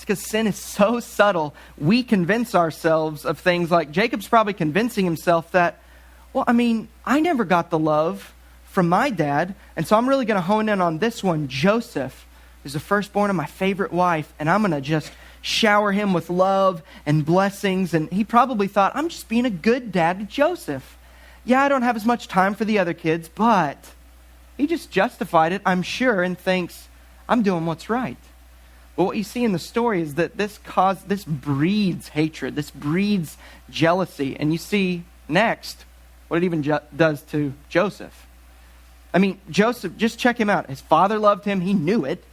because sin is so subtle, we convince ourselves of things like Jacob's probably convincing himself that, well, I mean, I never got the love from my dad, and so I'm really going to hone in on this one, Joseph, who's the firstborn of my favorite wife, and I'm going to just shower him with love and blessings. And he probably thought, I'm just being a good dad to Joseph. Yeah, I don't have as much time for the other kids, but he just justified it, I'm sure, and thinks, I'm doing what's right. But what you see in the story is that this breeds hatred. This breeds jealousy. And you see next what it even does to Joseph. I mean, Joseph, just check him out. His father loved him. He knew it.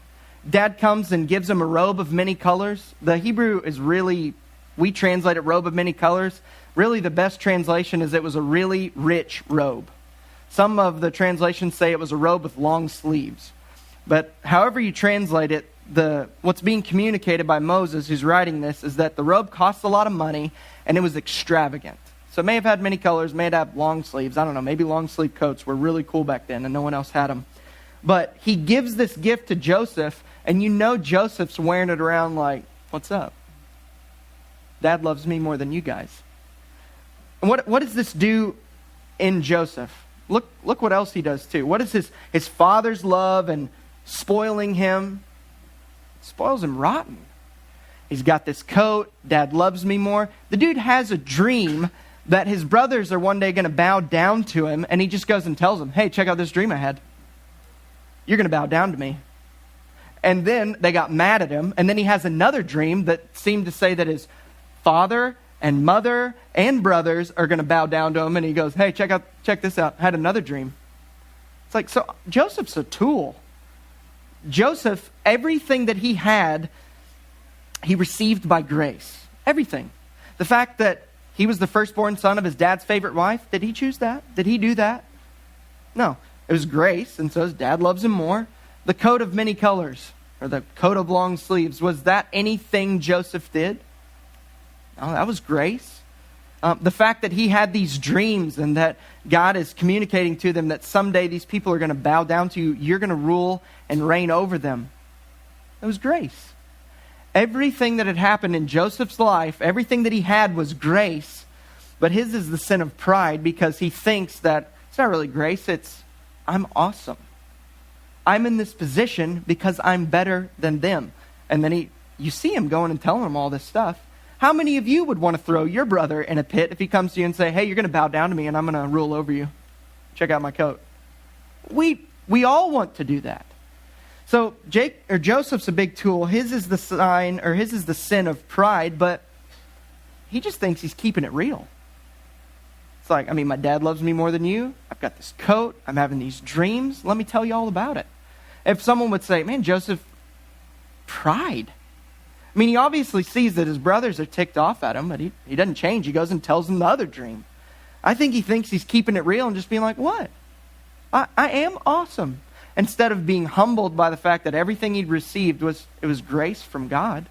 Dad comes and gives him a robe of many colors. The Hebrew is really, we translate it robe of many colors. Really, the best translation is it was a really rich robe. Some of the translations say it was a robe with long sleeves. But however you translate it, what's being communicated by Moses, who's writing this, is that the robe cost a lot of money and it was extravagant. So it may have had many colors, may have had long sleeves. I don't know, maybe long sleeve coats were really cool back then and no one else had them. But he gives this gift to Joseph, and you know Joseph's wearing it around like, what's up? Dad loves me more than you guys. And what does this do in Joseph? Look what else he does too. What is his father's love and spoiling him? It spoils him rotten. He's got this coat. Dad loves me more. The dude has a dream that his brothers are one day going to bow down to him, and he just goes and tells them, hey, check out this dream I had. You're going to bow down to me. And then they got mad at him, and then he has another dream that seemed to say that his father and mother and brothers are going to bow down to him, and he goes, hey, check this out. I had another dream. It's like, so Joseph's a tool. Joseph, everything that he had, he received by grace. Everything. The fact that he was the firstborn son of his dad's favorite wife, did he choose that? Did he do that? No. It was grace, and so his dad loves him more. The coat of many colors, or the coat of long sleeves, was that anything Joseph did? No, that was grace. The fact that he had these dreams and that God is communicating to them that someday these people are going to bow down to you, you're going to rule and reign over them. It was grace. Everything that had happened in Joseph's life, everything that he had was grace, but his is the sin of pride because he thinks that it's not really grace, it's I'm awesome. I'm in this position because I'm better than them. And then you see him going and telling them all this stuff. How many of you would want to throw your brother in a pit if he comes to you and say, hey, you're going to bow down to me and I'm going to rule over you. Check out my coat. We all want to do that. So Joseph's a big tool. His is the sign, or his is the sin of pride, but he just thinks he's keeping it real. It's like, I mean, my dad loves me more than you. I've got this coat. I'm having these dreams. Let me tell you all about it. If someone would say, man, Joseph, pride. I mean, he obviously sees that his brothers are ticked off at him, but he doesn't change. He goes and tells them the other dream. I think he thinks he's keeping it real and just being like, what? I am awesome. Instead of being humbled by the fact that everything he'd received was grace from God.